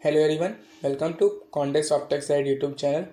Hello everyone, welcome to context of tech side YouTube channel.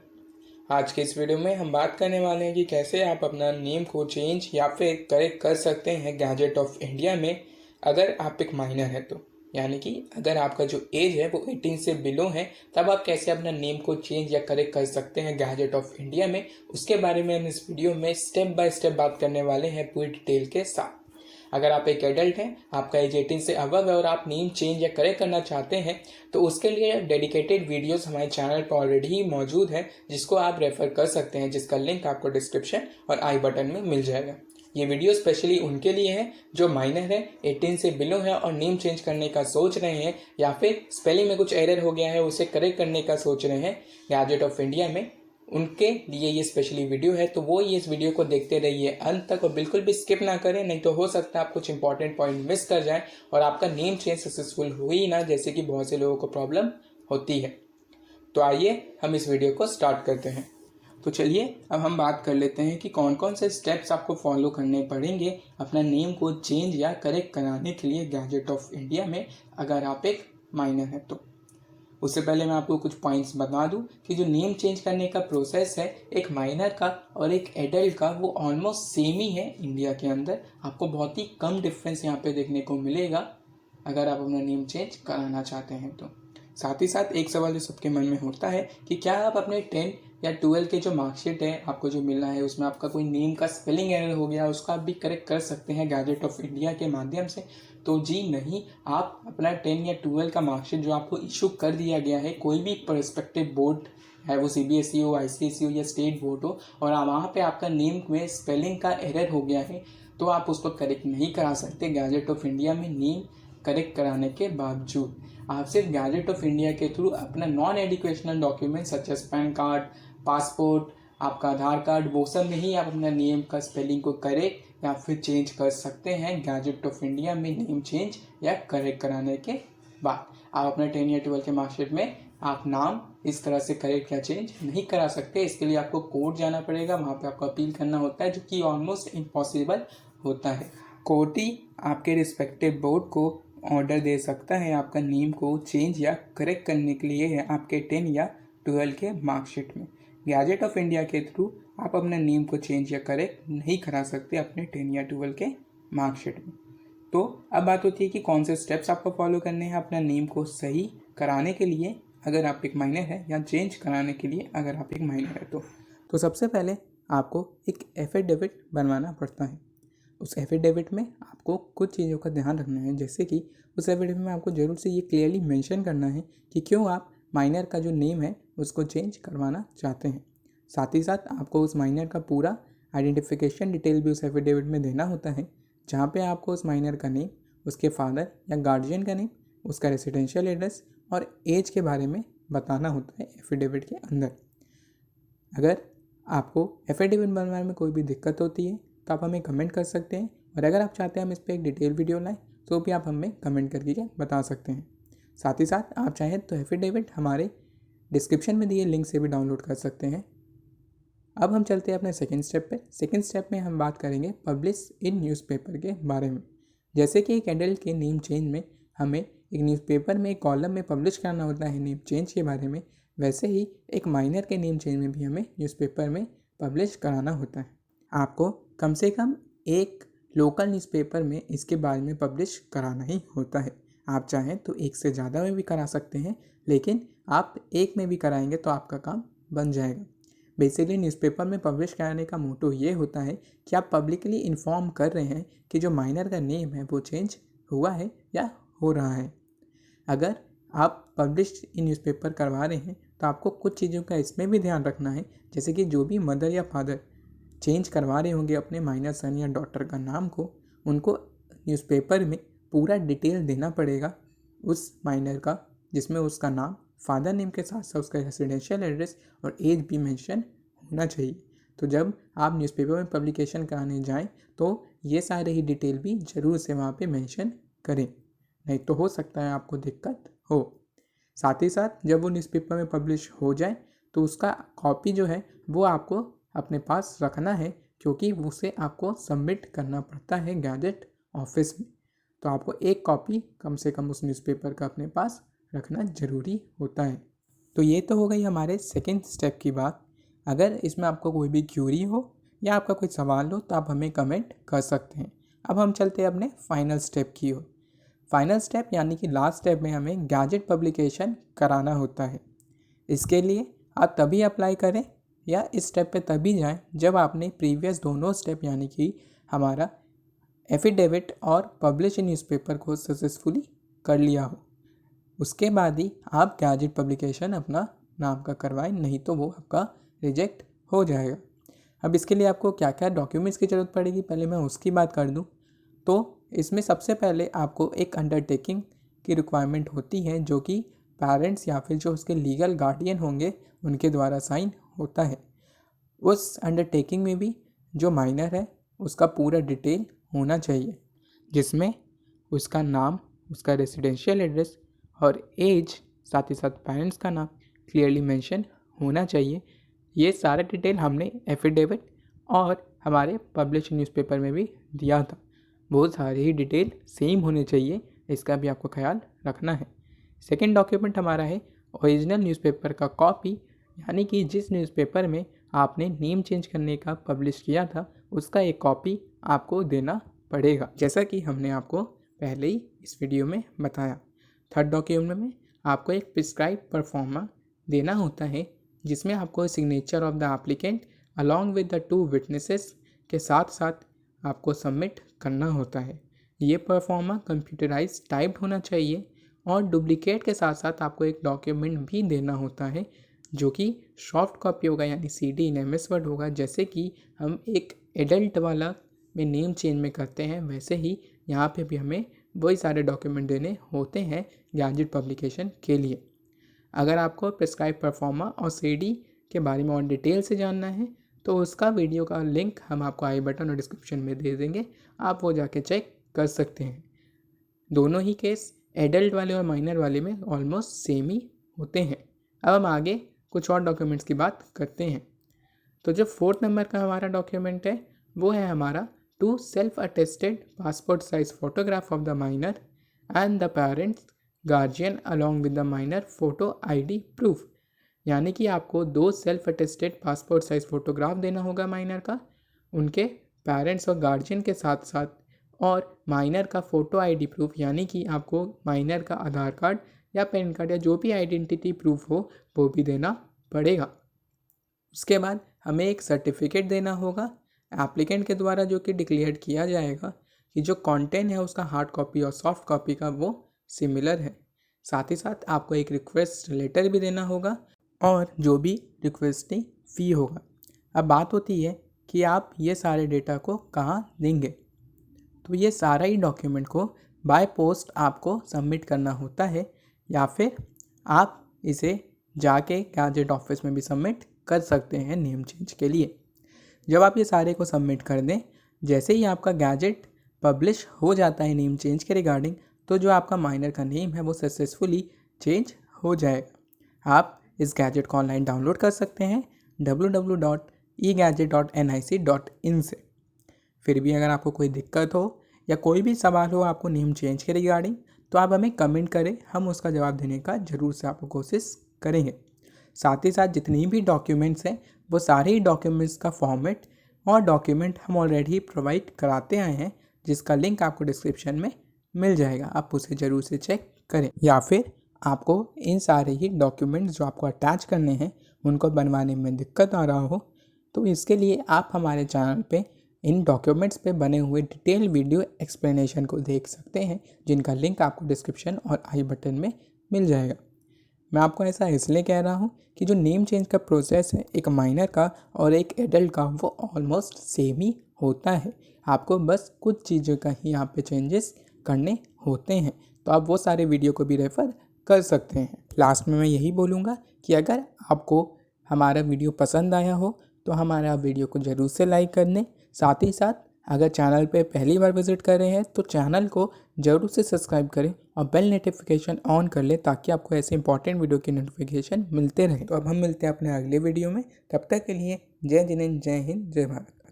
आज के इस video में हम बात करने वाले हैं कि कैसे आप अपना नेम को चेंज या फिर करेक्ट कर सकते हैं गैजेट ऑफ इंडिया में, अगर आप एक माइनर है तो। यानी कि अगर आपका जो एज है वो 18 से बिलो है, तब आप कैसे अपना नेम को चेंज या करेक्ट कर सकते हैं गैजेट ऑफ इंडिया में। उसके बारे में हम इस वीडियो में स्टेप बाय स्टेप बात करने वाले हैं पूरी डिटेल के साथ। अगर आप एक एडल्ट हैं, आपका एज 18 से अबव है और आप नेम चेंज या करेक्ट करना चाहते हैं, तो उसके लिए डेडिकेटेड वीडियोस हमारे चैनल पर ऑलरेडी ही मौजूद है, जिसको आप रेफर कर सकते हैं, जिसका लिंक आपको डिस्क्रिप्शन और आई बटन में मिल जाएगा। ये वीडियो स्पेशली उनके लिए है जो माइनर है, 18 से बिलो है और नेम चेंज करने का सोच रहे हैं, या फिर स्पेलिंग में कुछ एरर हो गया है उसे करेक्ट करने का सोच रहे हैं गैजेट ऑफ इंडिया में। उनके लिए ये स्पेशली वीडियो है, तो वो ये इस वीडियो को देखते रहिए अंत तक और बिल्कुल भी स्किप ना करें, नहीं तो हो सकता है आप कुछ इंपॉर्टेंट पॉइंट मिस कर जाएं और आपका नेम चेंज सक्सेसफुल हो ही ना, जैसे कि बहुत से लोगों को प्रॉब्लम होती है। तो आइए हम इस वीडियो को स्टार्ट करते हैं। तो चलिए अब हम बात कर लेते हैं कि कौन कौन से स्टेप्स आपको फॉलो करने पड़ेंगे अपना नेम को चेंज या करेक्ट कराने के लिए गैजेट ऑफ इंडिया में, अगर आप एक माइनर हैं तो। उससे पहले मैं आपको कुछ पॉइंट्स बता दूं कि जो नेम चेंज करने का प्रोसेस है एक माइनर का और एक एडल्ट का, वो ऑलमोस्ट सेम ही है इंडिया के अंदर। आपको बहुत ही कम डिफरेंस यहाँ पे देखने को मिलेगा अगर आप अपना नेम चेंज कराना चाहते हैं तो। साथ ही साथ एक सवाल जो सबके मन में होता है कि क्या आप अपने 10 या 12 के जो मार्कशीट है आपको जो मिला है उसमें आपका कोई नेम का स्पेलिंग एरर हो गया, उसका आप भी करेक्ट कर सकते हैं गैजेट ऑफ इंडिया के माध्यम से। तो जी नहीं, आप अपना 10 या 12 का मार्कशीट जो आपको इशू कर दिया गया है, कोई भी पर्सपेक्टिव बोर्ड है, वो सीबीएसई हो, आईसीएसई हो या स्टेट बोर्ड हो, और वहाँ पे आपका नेम में स्पेलिंग का एरर हो गया है, तो आप उसको करेक्ट नहीं करा सकते गैजेट ऑफ इंडिया में नेम करेक्ट कराने के बावजूद। आप सिर्फ गैजेट ऑफ इंडिया के थ्रू अपना non educational document such as PAN card, passport, आपका आधार कार्ड, वो सब में ही आप अपना नेम का स्पेलिंग को करेक्ट या फिर चेंज कर सकते हैं गैजेट ऑफ इंडिया में नेम चेंज या करेक्ट कराने के बाद। आप अपना 10 या 12 के मार्कशीट में आप नाम इस तरह से करेक्ट या चेंज नहीं करा सकते। इसके लिए आपको कोर्ट जाना पड़ेगा, वहाँ पे आपको अपील करना होता है, जो कि ऑलमोस्ट इम्पॉसिबल होता है। कोर्ट ही आपके रिस्पेक्टिव बोर्ड को ऑर्डर दे सकता है आपका नेम को चेंज या करेक्ट करने के लिए है आपके 10 या 12 के मार्कशीट में। गैजेट ऑफ इंडिया के थ्रू आप अपने नेम को चेंज या करेक्ट नहीं करा सकते अपने 10 या 12 के मार्कशीट में। तो अब बात होती है कि कौन से स्टेप्स आपको फॉलो करने हैं अपना नेम को सही कराने के लिए अगर आप एक माइनर है, या चेंज कराने के लिए अगर आप एक माइनर है तो सबसे पहले आपको एक एफिडेविट बनवाना पड़ता है। उस एफिडेविट में आपको कुछ चीज़ों का ध्यान रखना है, जैसे कि उस एफिडेविट में आपको ज़रूर से ये क्लियरली मेंशन करना है कि क्यों आप माइनर का जो नेम है उसको चेंज करवाना चाहते हैं। साथ ही साथ आपको उस माइनर का पूरा आइडेंटिफिकेशन डिटेल भी उस एफिडेविट में देना होता है, जहाँ पे आपको उस माइनर का नेम, उसके फादर या गार्जियन का नेम, उसका रेसिडेंशियल एड्रेस और एज के बारे में बताना होता है एफिडेविट के अंदर। अगर आपको एफिडेविट बनवाने में कोई भी दिक्कत होती है तो आप हमें कमेंट कर सकते हैं, और अगर आप चाहते हैं हम इस पर एक डिटेल वीडियो लाएं तो भी आप हमें कमेंट करके बता सकते हैं। साथ ही साथ आप चाहें तो एफिडेविट हमारे डिस्क्रिप्शन में दिए लिंक से भी डाउनलोड कर सकते हैं। अब हम चलते हैं अपने सेकंड स्टेप पे। सेकंड स्टेप में हम बात करेंगे पब्लिश इन न्यूज़पेपर के बारे में। जैसे कि एक एडल्ट के नेम चेंज में हमें एक न्यूज़पेपर में एक कॉलम में पब्लिश करना होता है नेम चेंज के बारे में, वैसे ही एक माइनर के नेम चेंज में भी हमें न्यूज़पेपर में पब्लिश कराना होता है। आपको कम से कम एक लोकल न्यूज़पेपर में इसके बारे में पब्लिश कराना ही होता है। आप चाहें तो एक से ज़्यादा में भी करा सकते हैं, लेकिन आप एक में भी कराएंगे तो आपका काम बन जाएगा। बेसिकली न्यूज़पेपर में पब्लिश कराने का मोटो ये होता है कि आप पब्लिकली इन्फॉर्म कर रहे हैं कि जो माइनर का नेम है वो चेंज हुआ है या हो रहा है। अगर आप पब्लिश इन न्यूज़पेपर करवा रहे हैं तो आपको कुछ चीज़ों का इसमें भी ध्यान रखना है, जैसे कि जो भी मदर या फादर चेंज करवा रहे होंगे अपने माइनर सन या डॉटर का नाम को, उनको न्यूज़पेपर में पूरा डिटेल देना पड़ेगा उस माइनर का, जिसमें उसका नाम, फादर नेम के साथ साथ उसका रेसिडेंशियल एड्रेस और एज भी मेंशन होना चाहिए। तो जब आप न्यूज़पेपर में पब्लिकेशन कराने जाएं तो ये सारे ही डिटेल भी ज़रूर से वहाँ पे मेंशन करें, नहीं तो हो सकता है आपको दिक्कत हो। साथ ही साथ जब वो न्यूज़पेपर में पब्लिश हो जाए तो उसका कॉपी जो है वो आपको अपने पास रखना है, क्योंकि उसे आपको सबमिट करना पड़ता है गैजेट ऑफिस में। तो आपको एक कॉपी कम से कम उस न्यूज़पेपर का अपने पास रखना ज़रूरी होता है। तो ये तो हो गई हमारे सेकेंड स्टेप की बात। अगर इसमें आपको कोई भी क्यूरी हो या आपका कोई सवाल हो तो आप हमें कमेंट कर सकते हैं। अब हम चलते हैं अपने फाइनल स्टेप की ओर। फाइनल स्टेप यानी कि लास्ट स्टेप में हमें गैजेट पब्लिकेशन कराना होता है। इसके लिए आप तभी अप्लाई करें या इस स्टेप पे तभी जाएं जब आपने प्रीवियस दोनों स्टेप यानी कि हमारा एफिडेविट और पब्लिश इन न्यूज़पेपर को सक्सेसफुली कर लिया हो। उसके बाद ही आप गैजेट पब्लिकेशन अपना नाम का करवाएं, नहीं तो वो आपका रिजेक्ट हो जाएगा। अब इसके लिए आपको क्या क्या डॉक्यूमेंट्स की ज़रूरत पड़ेगी, पहले मैं उसकी बात कर दूं। तो इसमें सबसे पहले आपको एक अंडरटेकिंग की रिक्वायरमेंट होती है जो कि पेरेंट्स या फिर जो उसके लीगल गार्डियन होंगे उनके द्वारा साइन होता है। उस अंडरटेकिंग में भी जो माइनर है उसका पूरा डिटेल होना चाहिए, जिसमें उसका नाम, उसका रेसिडेंशियल एड्रेस और एज, साथ ही साथ पेरेंट्स का नाम क्लियरली मेंशन होना चाहिए। ये सारा डिटेल हमने एफिडेविट और हमारे पब्लिश न्यूज़पेपर में भी दिया था। बहुत सारी ही डिटेल सेम होने चाहिए, इसका भी आपको ख्याल रखना है। सेकेंड डॉक्यूमेंट हमारा है ओरिजिनल न्यूज़पेपर का कॉपी, यानी कि जिस न्यूज़पेपर में आपने नेम चेंज करने का पब्लिश किया था उसका एक कॉपी आपको देना पड़ेगा, जैसा कि हमने आपको पहले ही इस वीडियो में बताया। थर्ड डॉक्यूमेंट में आपको एक प्रिस्क्राइब परफॉर्मा देना होता है, जिसमें आपको signature of the applicant along with the 2 witnesses के साथ साथ आपको सबमिट करना होता है। ये परफॉर्मा कंप्यूटराइज टाइप्ड होना चाहिए और डुप्लीकेट के साथ साथ आपको एक डॉक्यूमेंट भी देना होता है जो कि सॉफ्ट कॉपी होगा, यानी CD इन MS वर्ड होगा। जैसे कि हम एक एडल्ट वाला में नेम चेंज में करते हैं, वैसे ही यहाँ पे भी हमें वही सारे डॉक्यूमेंट देने होते हैं गैजेट पब्लिकेशन के लिए। अगर आपको प्रिस्क्राइब परफॉर्मा और CD के बारे में और डिटेल से जानना है तो उसका वीडियो का लिंक हम आपको आई बटन और डिस्क्रिप्शन में दे देंगे, आप वो जाके चेक कर सकते हैं। दोनों ही केस एडल्ट वाले और माइनर वाले में ऑलमोस्ट सेम ही होते हैं। अब हम आगे कुछ और डॉक्यूमेंट्स की बात करते हैं। तो जो 4th नंबर का हमारा डॉक्यूमेंट है वो है हमारा 2 self attested passport size photograph of the minor and the parents guardian along with the minor photo ID proof. यानी कि आपको 2 self attested passport size photograph देना होगा माइनर का, उनके पेरेंट्स और गार्जियन के साथ साथ, और माइनर का फ़ोटो ID प्रूफ, यानी कि आपको माइनर का आधार कार्ड या पैन कार्ड या जो भी आइडेंटिटी प्रूफ हो वो भी देना पड़ेगा। उसके बाद हमें एक सर्टिफिकेट देना होगा एप्लीकेंट के द्वारा, जो कि डिक्लेयर किया जाएगा कि जो कंटेंट है उसका हार्ड कॉपी और सॉफ्ट कॉपी का वो सिमिलर है। साथ ही साथ आपको एक रिक्वेस्ट लेटर भी देना होगा और जो भी रिक्वेस्टिंग फ़ी होगा। अब बात होती है कि आप ये सारे डेटा को कहाँ देंगे। तो ये सारा ही डॉक्यूमेंट को बाय पोस्ट आपको सबमिट करना होता है, या फिर आप इसे जाके गैजेट ऑफिस में भी सबमिट कर सकते हैं नेम चेंज के लिए। जब आप ये सारे को सबमिट कर दें, जैसे ही आपका गैजेट पब्लिश हो जाता है नेम चेंज के रिगार्डिंग, तो जो आपका माइनर का नेम है वो सक्सेसफुली चेंज हो जाएगा। आप इस गैजेट को ऑनलाइन डाउनलोड कर सकते हैं www.egadget.nic.in से। फिर भी अगर आपको कोई दिक्कत हो या कोई भी सवाल हो आपको नेम चेंज के रिगार्डिंग, तो आप हमें कमेंट करें, हम उसका जवाब देने का ज़रूर से आपको कोशिश करेंगे। साथ ही साथ जितनी भी डॉक्यूमेंट्स हैं वो सारे ही डॉक्यूमेंट्स का फॉर्मेट और डॉक्यूमेंट हम ऑलरेडी प्रोवाइड कराते आए हैं, जिसका लिंक आपको डिस्क्रिप्शन में मिल जाएगा, आप उसे ज़रूर से चेक करें। या फिर आपको इन सारे ही डॉक्यूमेंट्स जो आपको अटैच करने हैं उनको बनवाने में दिक्कत आ रहा हो, तो इसके लिए आप हमारे चैनल पे इन डॉक्यूमेंट्स पे बने हुए डिटेल वीडियो एक्सप्लेनेशन को देख सकते हैं, जिनका लिंक आपको डिस्क्रिप्शन और आई बटन में मिल जाएगा। मैं आपको ऐसा इसलिए कह रहा हूँ कि जो नेम चेंज का प्रोसेस है एक माइनर का और एक एडल्ट का वो ऑलमोस्ट सेम ही होता है, आपको बस कुछ चीज़ों का ही यहाँ पे चेंजेस करने होते हैं। तो आप वो सारे वीडियो को भी रेफ़र कर सकते हैं। लास्ट में मैं यही बोलूँगा कि अगर आपको हमारा वीडियो पसंद आया हो तो हमारा वीडियो को ज़रूर से लाइक कर दें। साथ ही साथ अगर चैनल पे पहली बार विजिट कर रहे हैं तो चैनल को ज़रूर से सब्सक्राइब करें और बेल नोटिफिकेशन ऑन कर लें, ताकि आपको ऐसे इंपॉर्टेंट वीडियो की नोटिफिकेशन मिलते रहे। तो अब हम मिलते हैं अपने अगले वीडियो में, तब तक के लिए जय जिनेंद्र, जय हिंद, जय भारत।